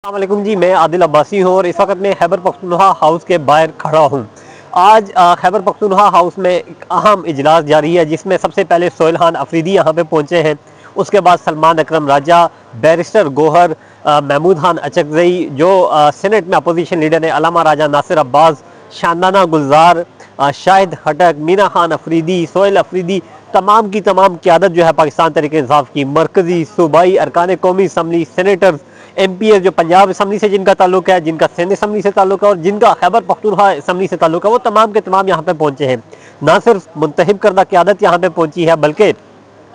वालेकुम जी, मैं आदिल अब्बासी हूँ और इस वक्त मैं खैबर पख्तूनख्वा हाउस के बाहर खड़ा हूँ। आज खैबर पख्तूनख्वा हाउस में एक अहम इजलास जारी है जिसमें सबसे पहले सोहेल खान अफरीदी यहाँ पे पहुँचे हैं। उसके बाद सलमान अकरम राजा, बैरिस्टर गोहर, महमूद खान अचकजई, जो सेनेट में अपोजिशन लीडर है, अलामा राजा नासिर अब्बास, शानदाना गुलजार, शाहिद खटक, मीना खान अफरीदी, सोहेल अफरीदी, तमाम की तमाम क़यादत जो है पाकिस्तान तहरीक इंसाफ की मरकजी सूबाई अरकान कौमी असम्बली, सेनेटर्स, MPs जो पंजाब असम्बली से जिनका ताल्लुक है, जिनका सिंध असम्बली से ताल्लुक है और जिनका खैबर पख्तूनख्वा असम्बली से ताल्लुक है, वो तमाम के तमाम यहाँ पे पहुंचे हैं। ना सिर्फ मुंतखब करदा क़यादत यहाँ पे पहुंची है, बल्कि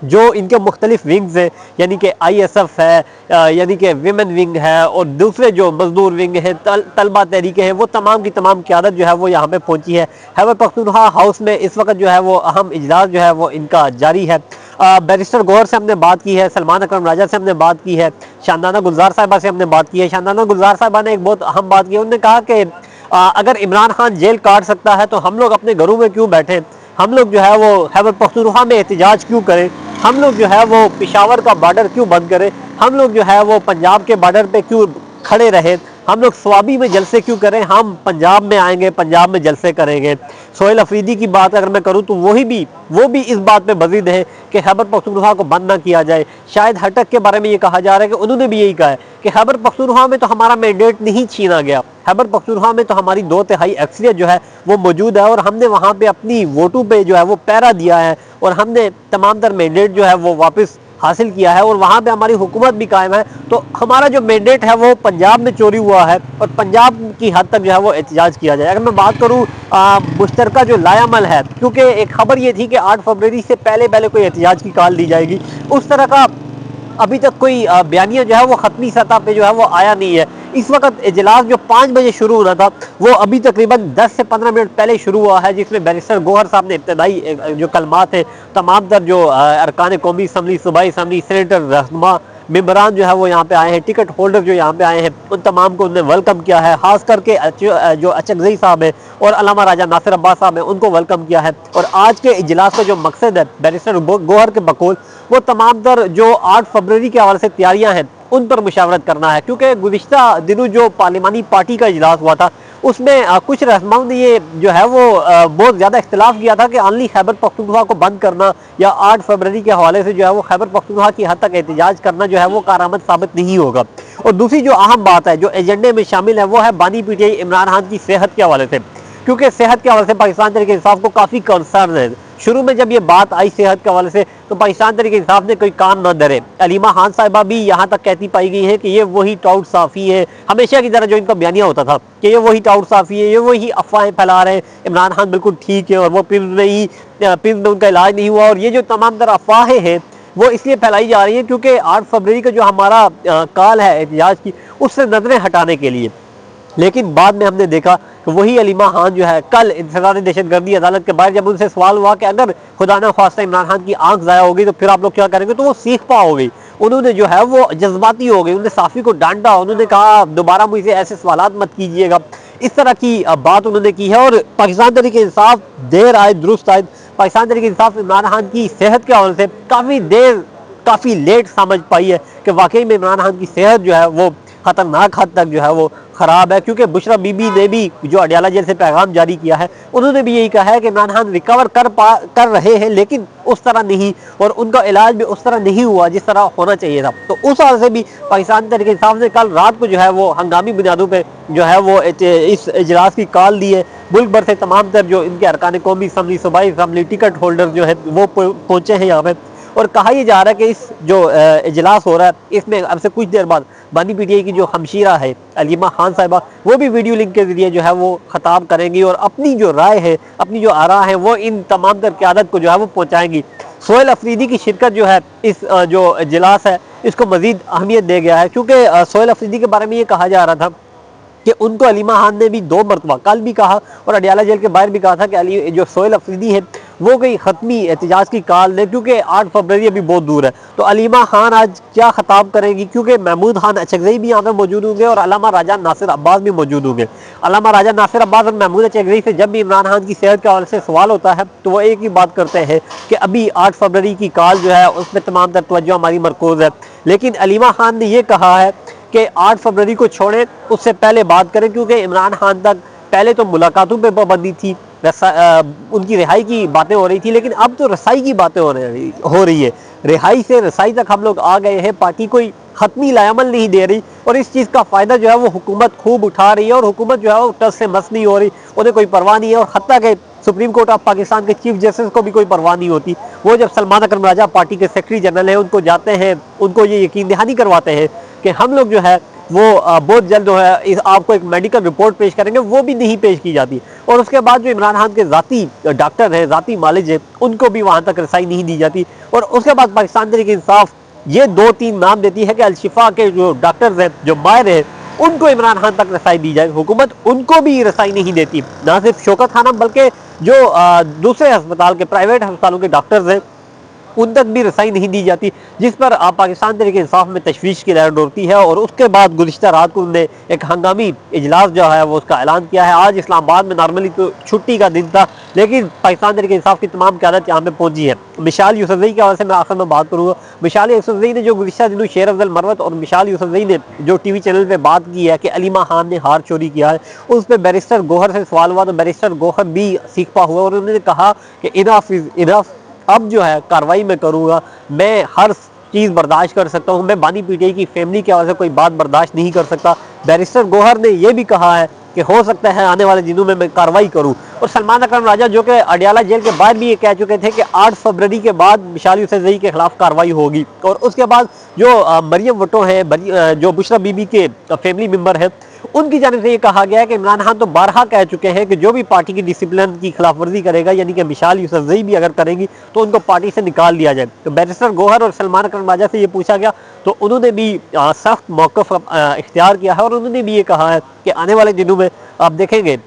जो इनके मुख्तलिफ विंग्स हैं, यानी कि ISF है, यानी कि विमेन विंग है और दूसरे जो मजदूर विंग हैं, तलबा तहरीकें हैं, वो तमाम की तमाम क़यादत जो है वो यहाँ पे पहुंची है। खैबर पख्तूनख्वा हाउस में इस वक्त जो है वो अहम इजलास जो है वो इनका जारी है। बैरिस्टर गौहर से हमने बात की है, सलमान अकरम राजा से हमने बात की है, शानदाना गुलजार साहिबा से हमने बात की है। शानदाना गुलजार साहिबा ने एक बहुत अहम बात की है, उन्होंने कहा कि अगर इमरान खान जेल काट सकता है तो हम लोग अपने घरों में क्यों बैठे, हम लोग जो है वो खैबर पख्तूनख्वा में एहतजाज क्यों करें, हम लोग जो है वो पेशावर का बॉर्डर क्यों बंद करें, हम लोग जो है वो पंजाब के बॉर्डर पे क्यों खड़े रहे, हम लोग स्वाबी में जलसे क्यों करें, हम पंजाब में आएंगे, पंजाब में जलसे करेंगे। सोहेल अफरीदी की बात अगर मैं करूं तो वो भी इस बात पे बजीद है कि खैबर पख्तूनख्वा को बंद ना किया जाए। शायद हटक के बारे में ये कहा जा रहा है कि उन्होंने भी यही कहा है कि खैबर पख्तूनख्वा में तो हमारा मैंडेट नहीं छीना गया, खैबर पख्तूनख्वा में तो हमारी 2/3 अक्सरियत जो है वो मौजूद है और हमने वहाँ पे अपनी वोटों पे जो है वो पहरा दिया है और हमने तमाम तर मैंडेट जो है वो वापस हासिल किया है और वहाँ पे हमारी हुकूमत भी कायम है। तो हमारा जो मैंडेट है वो पंजाब में चोरी हुआ है और पंजाब की हद तक जो है वो एहतजाज किया जाए। अगर मैं बात करूँ मुश्तरका जो लायामल है, क्योंकि एक खबर ये थी कि 8 फरवरी से पहले कोई एहतजाज की कॉल दी जाएगी, उस तरह का अभी तक कोई बयानिया जो है वो खत्मी सतह पे जो है वो आया नहीं है। इस वक्त इजलास जो 5 बजे शुरू होना था वो अभी तकरीबन 10 से 15 मिनट पहले शुरू हुआ है, जिसमें बैरिस्टर गोहर साहब ने इब्तदाई जो कलमात है तमाम तर जो अरकान कौमी असम्बली, सूबाई असम्बली, सेनेटर, रहनुमा, मेम्बरान जो है वो यहाँ पे आए हैं, टिकट होल्डर जो यहाँ पे आए हैं, उन तमाम को उन्होंने वेलकम किया है। खास करके जो अचकजई साहब है और अलामा राजा नासिर अब्बास साहब है उनको वेलकम किया है। और आज के इजलास का जो मकसद है बैरिस्टर गोहर के बकौल वो तमाम तर जो 8 फरवरी के हवाले से तैयारियां हैं उन पर मुशावरत करना है, क्योंकि गुज़िश्ता दिनों जो पार्लिमानी पार्टी का इजलास हुआ था उसमें कुछ रहनुमाओं ने ये जो है वो बहुत ज़्यादा इख्तिलाफ किया था कि ऑनली खैबर पख्तूनख्वा को बंद करना या 8 फरवरी के हवाले से जो है वो खैबर पख्तूनख्वा की हद तक एहतजाज करना जो है वो कारआमद साबित नहीं होगा। और दूसरी जो अहम बात है जो एजेंडे में शामिल है वो है बानी PTI इमरान खान की सेहत के हवाले से, क्योंकि सेहत के हवाले से पाकिस्तान तहरीक इंसाफ को काफ़ी कंसर्न है। शुरू में जब ये बात आई सेहत के हवाले से तो पाकिस्तान तहरीक इंसाफ ने कोई कान न धरे। अलीमा खान साहिबा भी यहाँ तक कहती पाई गई है कि ये वही टाउट साफ़ी है, हमेशा की तरह जो इनका बयानिया होता था कि ये वही टाउट साफ़ी है, ये वही अफवाहें फैला रहे हैं, इमरान खान बिल्कुल ठीक है और वो पिंड में उनका इलाज नहीं हुआ। और ये जो तमाम तरह अफवाहें हैं वो इसलिए फैलाई जा रही है क्योंकि 8 फरवरी का जो हमारा काल है एहतजाज की उससे नजरें हटाने के लिए। लेकिन बाद में हमने देखा कि वही अलीमा खान जो है कल इंतज़ार दहशतगर्दी अदालत के बाहर जब उनसे सवाल हुआ कि अगर खुदा न ख्वास्ता इमरान खान की आंख ज़ाया होगी तो फिर आप लोग क्या करेंगे, तो वो सीख पा हो गई, उन्होंने जो है वो जज्बाती हो गई, उन्होंने साफ़ी को डांटा, उन्होंने कहा दोबारा मुझसे ऐसे सवालात मत कीजिएगा, इस तरह की बात उन्होंने की है। और पाकिस्तान तहरीक इंसाफ देर आए दुरुस्त आए, पाकिस्तान तहरीक इंसाफ इमरान खान की सेहत के हवाले से काफ़ी लेट समझ पाई है कि वाकई में इमरान खान की सेहत जो है वो खतरनाक हद तक जो है वो ख़राब है। क्योंकि बुशरा बीबी ने भी जो अडियाला जेल से पैगाम जारी किया है उन्होंने भी यही कहा है कि इमरान खान रिकवर कर रहे हैं लेकिन उस तरह नहीं, और उनका इलाज भी उस तरह नहीं हुआ जिस तरह होना चाहिए था। तो उस हाल से भी पाकिस्तान तहरीक इंसाफ ने कल रात को जो है वो हंगामी बुनियादों पर जो है वो इस इजलास की कॉल दी है। मुल्क भर से तमाम तर जो इनके अरकान कौमी असम्बली, सूबाई असम्बली, टिकट होल्डर जो है वो पहुँचे हैं यहाँ पर। और कहा यह जा रहा है कि इस जो इजलास हो रहा है इसमें अब से कुछ देर बाद बानी PTI की जो हमशीरा है अलीमा खान साहिबा वो भी वीडियो लिंक के जरिए जो है वो खिताब करेंगी और अपनी जो राय है, अपनी जो आरा है वो इन तमाम तर क़यादत को जो है वो पहुँचाएंगी। सोहेल अफरीदी की शिरकत जो है इस जो इजलास है इसको मज़ीद अहमियत दे गया है, क्योंकि सोहेल अफरीदी के बारे में ये कहा जा रहा था कि उनको अलीमा खान ने भी 2 मरतबा कल भी कहा और अडियाला जेल के बाहर भी कहा था कि जो सोहेल अफरीदी है वो कोई ख़त्मी एहतजाज की कॉल ने, क्योंकि 8 फरवरी अभी बहुत दूर है। तो अलीमा खान आज क्या खिताब करेंगी, क्योंकि महमूद खान अचकजई भी यहाँ पे मौजूद होंगे और अलामा राजा नासिर अब्बास भी मौजूद होंगे। अलामा राजा नासिर अब्बास और महमूद अचकजई से जब भी इमरान खान की सेहत के हवाले से सवाल होता है तो वो एक ही बात करते हैं कि अभी 8 फरवरी की कॉल जो है उसमें तमाम तर तवज्जो हमारी मरकूज़ है। लेकिन अलीमा खान ने यह कहा है कि 8 फरवरी को छोड़ें, उससे पहले बात करें, क्योंकि इमरान खान तक पहले तो मुलाकातों पे पाबंदी थी, उनकी रिहाई की बातें हो रही थी, लेकिन अब तो रसाई की बातें हो रही है। रिहाई से रसाई तक हम लोग आ गए हैं। पार्टी कोई हतमी लायामल नहीं दे रही और इस चीज़ का फ़ायदा जो है वो हुकूमत खूब उठा रही है और हुकूमत जो है वो टस से मस नहीं हो रही, उन्हें कोई परवाह नहीं है। और हत्ता के सुप्रीम कोर्ट ऑफ पाकिस्तान के चीफ जस्टिस को भी कोई परवाह नहीं होती। वो जब सलमान अकरम राजा पार्टी के सेक्रेटरी जनरल हैं, उनको जाते हैं, उनको ये यकीन दहानी करवाते हैं कि हम लोग जो है वो बहुत जल्द जो है आपको एक मेडिकल रिपोर्ट पेश करेंगे, वो भी नहीं पेश की जाती। और उसके बाद जो इमरान खान के ज़ाती डॉक्टर हैं, ज़ाती मालिज हैं, उनको भी वहाँ तक रसाई नहीं दी जाती। और उसके बाद पाकिस्तान तहरीक इंसाफ ये 2-3 नाम देती है कि अल-शिफा के जो डॉक्टर्स हैं, जो माहिर हैं, उनको इमरान खान तक रसाई दी जाए। हुकूमत उनको भी रसाई नहीं देती, ना सिर्फ शौकत खानम बल्कि जो दूसरे अस्पताल के प्राइवेट अस्पतालों के डॉक्टर्स हैं उन तक भी रसाई नहीं दी जाती, जिस पर पाकिस्तान तहरीक इंसाफ में तशवीश की लहर दौड़ती है। और उसके बाद गुज़िश्ता रात को उन्होंने एक हंगामी इजलास जो है वो उसका ऐलान किया है। आज इस्लामाबाद में नॉर्मली तो छुट्टी का दिन था, लेकिन पाकिस्तान तहरीक इंसाफ की तमाम क़यादत यहाँ पे पहुंची है। मिशाल यूसुफजई के हवाले से मैं आखिर में बात करूँगा। मिशाल यूसुफजई ने जो गुज़िश्ता दिनों शेर अफजल मरवत और मिशाल यूसुफजई ने जो TV चैनल पर बात की है कि अलीमा खान ने हार चोरी किया है, उस पर बैरिस्टर गौहर से सवाल हुआ तो बैरिस्टर गौहर भी सीखपा हुआ और उन्होंने कहा कि इनफ इज़ इनफ, अब जो है कार्रवाई मैं करूँगा, मैं हर चीज़ बर्दाश्त कर सकता हूँ, मैं बानी पीटीआई की फैमिली के हवाले से कोई बात बर्दाश्त नहीं कर सकता। बैरिस्टर गौहर ने यह भी कहा है कि हो सकता है आने वाले दिनों में मैं कार्रवाई करूँ। और सलमान अकरम राजा जो कि अडियाला जेल के बाहर भी ये कह चुके थे कि 8 फरवरी के बाद मिशाल यूसुफजई के खिलाफ कार्रवाई होगी। और उसके बाद जो मरियम भुट्टो है, जो बुशरा बीबी के फैमिली मेम्बर हैं, उनकी जानिब से ये कहा गया है कि इमरान खान तो बारहा कह चुके हैं कि जो भी पार्टी की डिसिप्लिन की खिलाफ वर्जी करेगा, यानी कि मिशाल यूसुफजई भी अगर करेंगी तो उनको पार्टी से निकाल दिया जाए। तो बैरिस्टर गौहर और सलमान अकरम राजा से ये पूछा गया तो उन्होंने भी सख्त मौक़िफ़ इख्तियार किया है और उन्होंने भी ये कहा है कि आने वाले दिनों में आप देखेंगे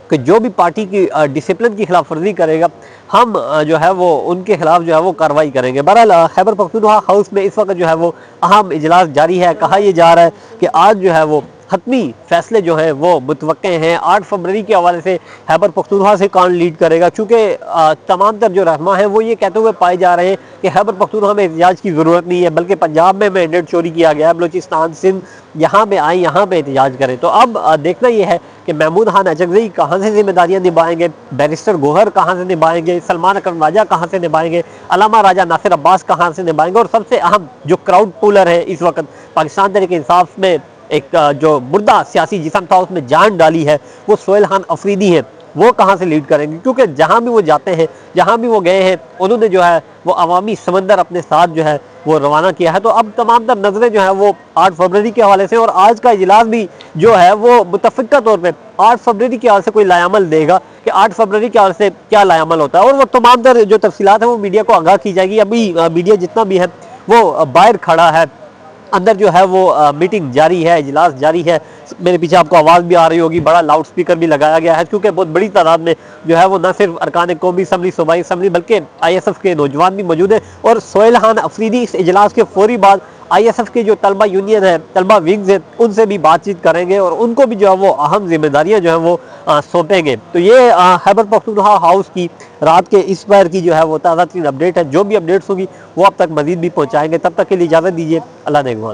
कि जो भी पार्टी की डिसिप्लिन की खिलाफ वर्जी करेगा, हम जो है वो उनके खिलाफ जो है वो कार्रवाई करेंगे। बहरहाल खैबर पख्तूनख्वा हाउस में इस वक्त जो है वो अहम इजलास जारी है। कहा यह जा रहा है कि आज जो है वो हतमी फैसले जो है वो मुतवक्के हैं। 8 फरवरी के हवाले से खैबर पख्तूनख्वा से कौन लीड करेगा, चूँकि तमाम तर जो रहनुमा है वो ये कहते हुए पाए जा रहे हैं कि खैबर पख्तूनख्वा में एहतजाज की ज़रूरत नहीं है, बल्कि पंजाब में मैंडेट चोरी किया गया है, बलूचिस्तान सिंध यहाँ पे आए, यहाँ पे एहतजाज करें। तो अब देखना यह है कि महमूद खान अचकज़ई कहाँ से जिम्मेदारियाँ निभाएंगे, बैरिस्टर गौहर कहाँ से निभाएंगे, सलमान अकरम राजा कहाँ से निभाएंगे, अलामा राजा नासिर अब्बास कहाँ से निभाएंगे। और सबसे अहम जो क्राउड पुलर है इस वक्त पाकिस्तान तहरीक इंसाफ में, एक जो मुर्दा सियासी जिस्म था उसमें जान डाली है, वो सोहेल खान अफरीदी हैं, वो कहाँ से लीड करेंगे। क्योंकि जहाँ भी वो जाते हैं, जहाँ भी वो गए हैं, उन्होंने जो है वो अवामी समंदर अपने साथ जो है वो रवाना किया है। तो अब तमाम तर नजरें जो है वो 8 फरवरी के हवाले से, और आज का इजलास भी जो है वो मुतफ़िक़ा तौर पर 8 फरवरी के हवाले से कोई लायामल देगा कि 8 फरवरी के हवाले से क्या लायामल होता है, और वो तमाम तर जो तफसीलात है वो मीडिया को आगाह की जाएगी। अभी मीडिया जितना भी है वो बाहर खड़ा है, अंदर जो है वो मीटिंग जारी है, इजलास जारी है। मेरे पीछे आपको आवाज़ भी आ रही होगी, बड़ा लाउड स्पीकर भी लगाया गया है, क्योंकि बहुत बड़ी तादाद में जो है वो न सिर्फ अरकान कौमी असम्बली, सूबाई असम्बली, बल्कि ISF के नौजवान भी मौजूद हैं। और सोहेल खान अफरीदी इस इजलास के फौरी बाद ISF के जो तलबा यूनियन है, तलबा विंग्स है, उनसे भी बातचीत करेंगे और उनको भी जो है वो अहम जिम्मेदारियाँ जो है वो सौंपेंगे। तो ये खैबर पख्तूनख्वा हाउस की रात के इस बार की जो है वो ताज़ा तरीन अपडेट है। जो भी अपडेट्स होगी वो अब तक मजीद भी पहुँचाएंगे। तब तक के लिए इजाज़त दीजिए। अल्लाह नेगवान।